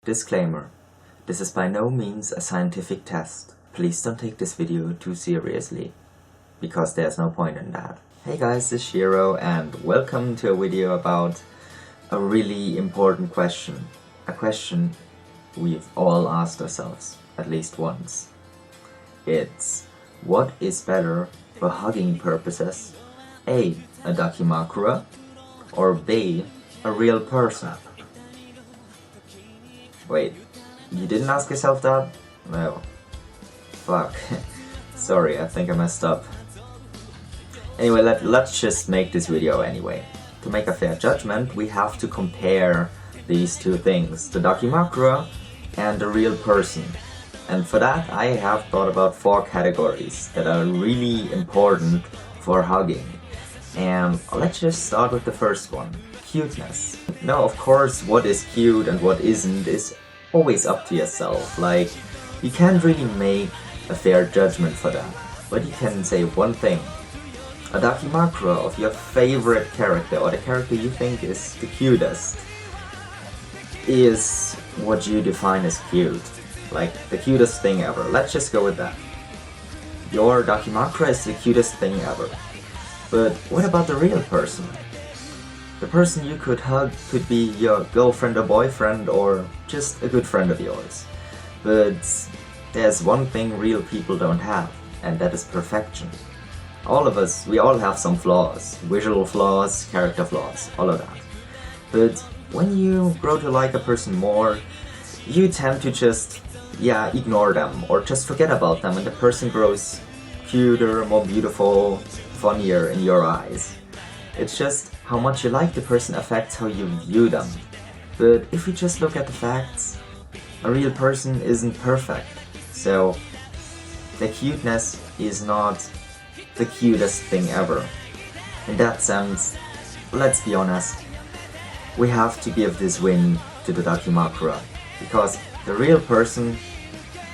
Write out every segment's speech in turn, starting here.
Disclaimer: this is by no means a scientific test. Please don't take this video too seriously, because there's no point in that. Hey guys, this is Shiro and welcome to a video about a really important question. A question we've all asked ourselves at least once. It's: what is better for hugging purposes? A Dakimakura, or B, a real person? Wait, you didn't ask yourself that? No. Fuck. Sorry, I think I messed up. Anyway, let's just make this video anyway. To make a fair judgment, we have to compare these two things, the Dakimakura and the real person. And for that, I have thought about 4 categories that are really important for hugging. And let's just start with the first one, cuteness. Now, of course, what is cute and what isn't is always up to yourself. Like, you can't really make a fair judgment for that. But you can say one thing. A Dakimakura of your favorite character, or the character you think is the cutest, is what you define as cute. Like, the cutest thing ever. Let's just go with that. Your Dakimakura is the cutest thing ever. But what about the real person? The person you could hug could be your girlfriend or boyfriend, or just a good friend of yours. But there's one thing real people don't have, and that is perfection. All of us, we all have some flaws. Visual flaws, character flaws, all of that. But when you grow to like a person more, you tend to just, ignore them, or just forget about them, and the person grows cuter, more beautiful, funnier in your eyes. It's just how much you like the person affects how you view them. But if you just look at the facts, a real person isn't perfect. So the cuteness is not the cutest thing ever. In that sense, let's be honest, we have to give this win to the Dakimakura, because the real person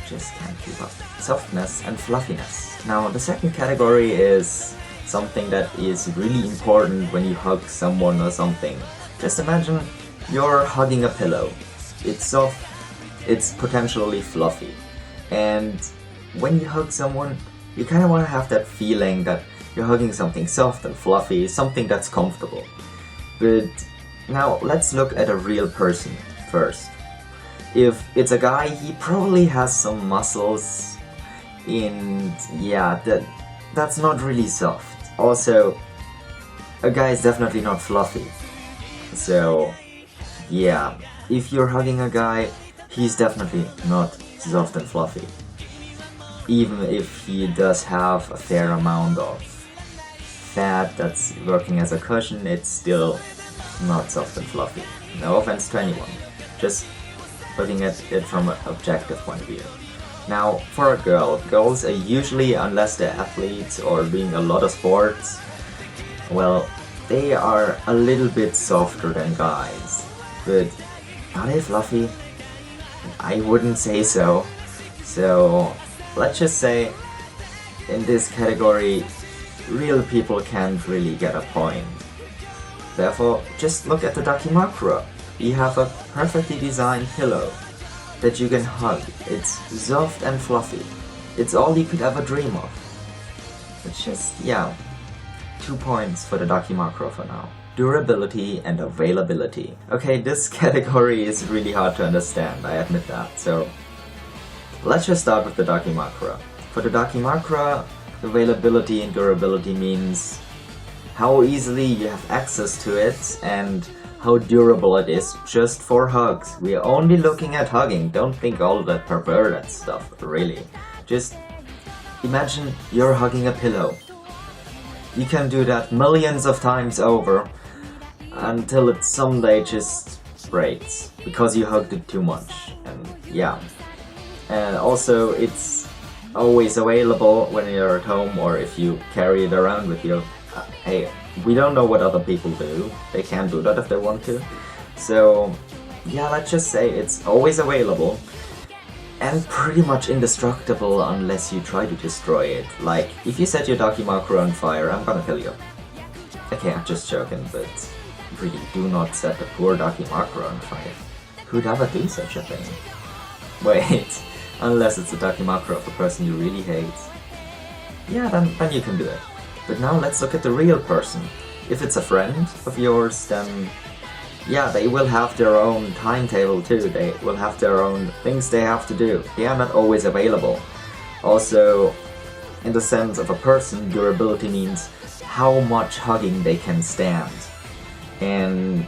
just can't keep up. Softness and fluffiness. Now, the second category is something that is really important when you hug someone or something. Just imagine you're hugging a pillow. It's soft, it's potentially fluffy. And when you hug someone, you kind of want to have that feeling that you're hugging something soft and fluffy, something that's comfortable. But now let's look at a real person first. If it's a guy, he probably has some muscles, and that's not really soft. Also, a guy is definitely not fluffy. So, if you're hugging a guy, he's definitely not soft and fluffy. Even if he does have a fair amount of fat that's working as a cushion, it's still not soft and fluffy. No offense to anyone, just looking at it from an objective point of view. Now, for a girl, girls are usually, unless they're athletes or doing a lot of sports, well, they are a little bit softer than guys. But are they fluffy? I wouldn't say so. So, let's just say, in this category, real people can't really get a point. Therefore, just look at the Dakimakura. You have a perfectly designed pillow that you can hug. It's soft and fluffy. It's all you could ever dream of. It's just, 2 points for the Dakimakura for now. Durability and availability. Okay, this category is really hard to understand, I admit that. So, let's just start with the Dakimakura. For the Dakimakura, availability and durability means how easily you have access to it and how durable it is just for hugs. We are only looking at hugging, don't think all that perverted stuff, really. Just imagine you're hugging a pillow. You can do that millions of times over until it someday just breaks because you hugged it too much. And also it's always available when you're at home, or if you carry it around with you. Hey, we don't know what other people do. They can do that if they want to. So, let's just say it's always available and pretty much indestructible unless you try to destroy it. Like, if you set your Dakimakura on fire, I'm gonna kill you. Okay, I'm just joking, but really do not set the poor Dakimakura on fire. Who'd ever do such a thing? Wait, unless it's a Dakimakura of a person you really hate. Yeah, then you can do it. But now let's look at the real person. If it's a friend of yours, then yeah, they will have their own timetable too. They will have their own things they have to do. They are not always available. Also, in the sense of a person, durability means how much hugging they can stand. And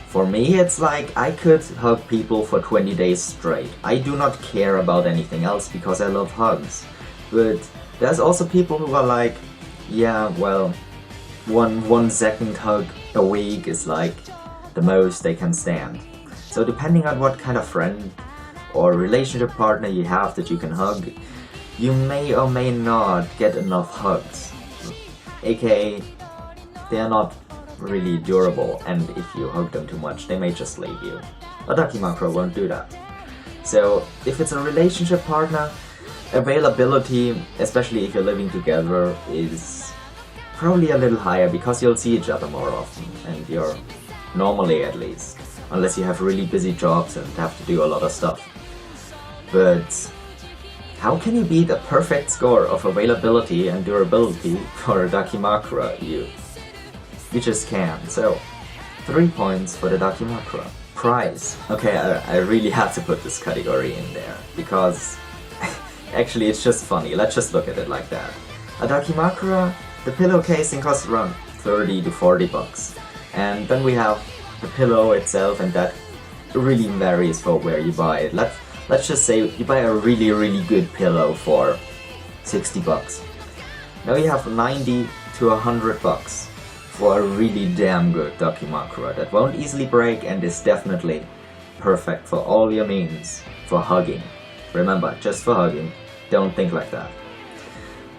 for me, it's like I could hug people for 20 days straight. I do not care about anything else because I love hugs. But there's also people who are like, yeah, well, one second hug a week is like the most they can stand. So depending on what kind of friend or relationship partner you have that you can hug, you may or may not get enough hugs. AKA, they are not really durable, and if you hug them too much, they may just leave you. A Dakimakura won't do that. So if it's a relationship partner, availability, especially if you're living together, is probably a little higher because you'll see each other more often, and you're normally at least, unless you have really busy jobs and have to do a lot of stuff. But how can you beat a perfect score of availability and durability for a Dakimakura? You just can't. So 3 points for the Dakimakura. Prize. Okay, I really have to put this category in there because actually it's just funny. Let's just look at it like that. A Dakimakura, the pillow casing costs around 30 to 40 bucks. And then we have the pillow itself, and that really varies for where you buy it. Let's just say you buy a really good pillow for 60 bucks. Now you have 90 to 100 bucks for a really damn good Dakimakura that won't easily break and is definitely perfect for all your needs for hugging. Remember, just for hugging, don't think like that.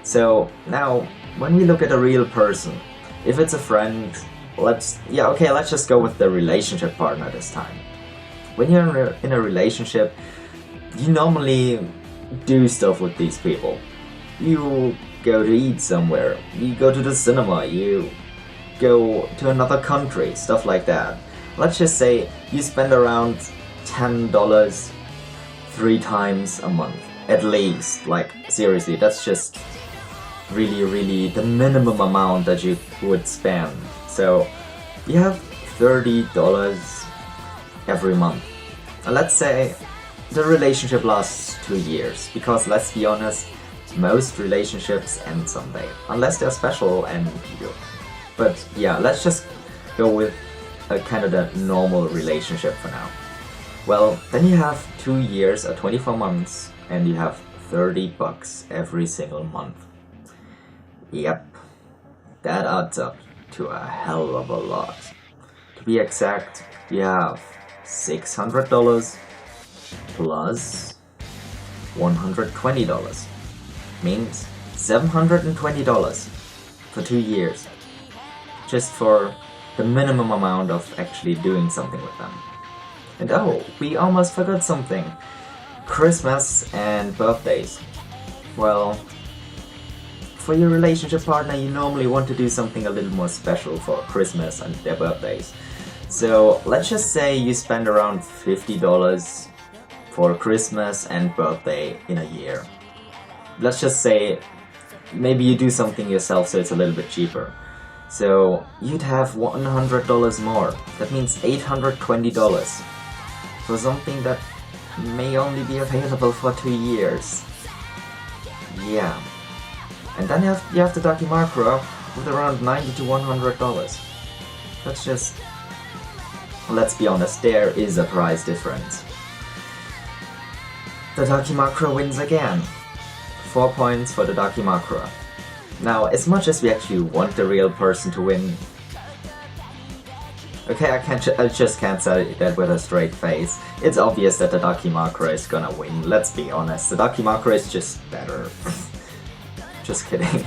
So now, when we look at a real person, if it's a friend, let's just go with the relationship partner this time. When you're in a relationship, you normally do stuff with these people. You go to eat somewhere, you go to the cinema, you go to another country, stuff like that. Let's just say you spend around $10 3 times a month, at least. Like, seriously, that's just really the minimum amount that you would spend. So you have $30 every month. And let's say the relationship lasts 2 years, because let's be honest, most relationships end someday, unless they're special and you. But yeah, let's just go with a kind of the normal relationship for now. Well, then you have 2 years or 24 months, and you have 30 bucks every single month. Yep, that adds up to a hell of a lot. To be exact, you have $600 plus $120. Means $720 for 2 years. Just for the minimum amount of actually doing something with them. And oh, we almost forgot something. Christmas and birthdays. Well, for your relationship partner, you normally want to do something a little more special for Christmas and their birthdays. So let's just say you spend around $50 for Christmas and birthday in a year. Let's just say maybe you do something yourself so it's a little bit cheaper. So you'd have $100 more. That means $820 for something that may only be available for 2 years. Yeah. And then you have the Dakimakura with around $90 to $100. That's just... let's be honest, there is a price difference. The Dakimakura wins again. 4 points for the Dakimakura. Now, as much as we actually want the real person to win... Okay, I just can't say that with a straight face. It's obvious that the Dakimakura is gonna win, let's be honest. The Dakimakura is just better. Just kidding.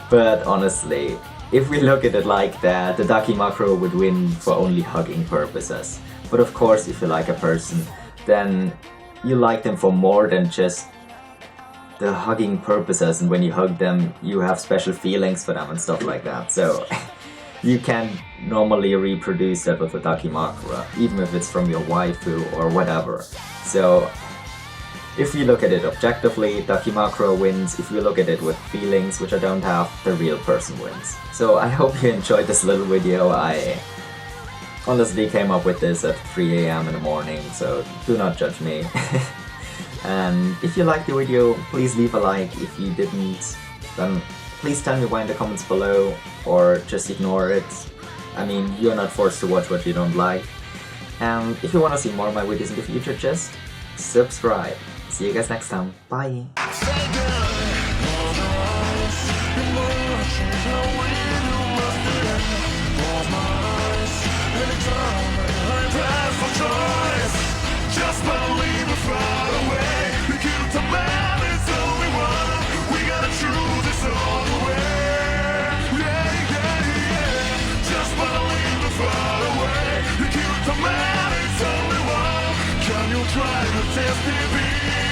But honestly, if we look at it like that, the Dakimakura would win for only hugging purposes. But of course, if you like a person, then you like them for more than just the hugging purposes, and when you hug them, you have special feelings for them and stuff like that. So You can normally reproduce that with a Dakimakura, even if it's from your waifu or whatever. So, if you look at it objectively, Dakimakura wins. If you look at it with feelings, which I don't have, the real person wins. So I hope you enjoyed this little video. I honestly came up with this at 3 AM in the morning, so do not judge me. And if you liked the video, please leave a like. If you didn't, then please tell me why in the comments below, or just ignore it. I mean, you're not forced to watch what you don't like. And if you want to see more of my videos in the future, just subscribe. See you guys next time. Bye! Just believe we're far away. The cute man is only one. We gotta choose this all the way. Yeah, yeah, yeah. Just believe we're far away. The cute man is only one. Can you try to test me?